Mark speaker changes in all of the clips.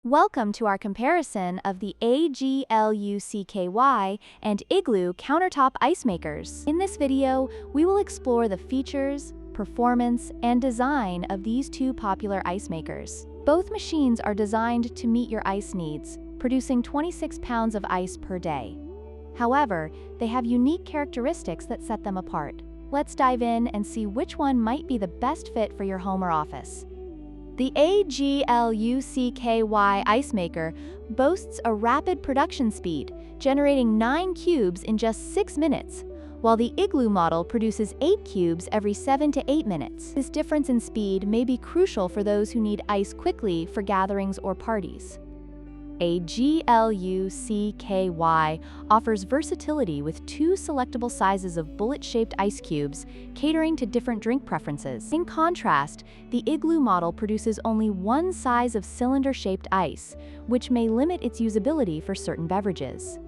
Speaker 1: Welcome to our comparison of the AGLUCKY and Igloo Countertop Ice Makers. In this video, we will explore the features, performance, and design of these two popular ice makers. Both machines are designed to meet your ice needs, producing 26 pounds of ice per day. However, they have unique characteristics that set them apart. Let's dive in and see which one might be the best fit for your home or office. The AGLUCKY Ice Maker boasts a rapid production speed, generating 9 cubes in just 6 minutes, while the Igloo model produces 8 cubes every 7 to 8 minutes. This difference in speed may be crucial for those who need ice quickly for gatherings or parties. AGLUCKY offers versatility with 2 selectable sizes of bullet-shaped ice cubes, catering to different drink preferences. In contrast, the Igloo model produces only 1 size of cylinder-shaped ice, which may limit its usability for certain beverages.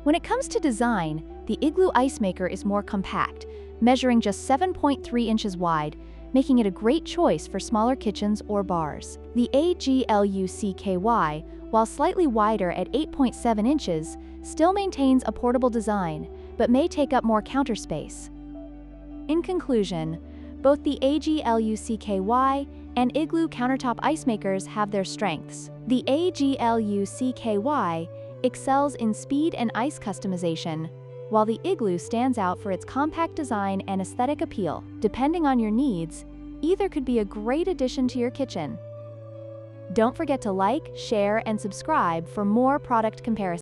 Speaker 1: When it comes to design, the Igloo Ice Maker is more compact, measuring just 7.3 inches wide, making it a great choice for smaller kitchens or bars. The AGLUCKY, while slightly wider at 8.7 inches, still maintains a portable design, but may take up more counter space. In conclusion, both the AGLUCKY and Igloo Countertop Ice Makers have their strengths. The AGLUCKY excels in speed and ice customization, while the Igloo stands out for its compact design and aesthetic appeal. Depending on your needs, either could be a great addition to your kitchen. Don't forget to like, share, and subscribe for more product comparisons.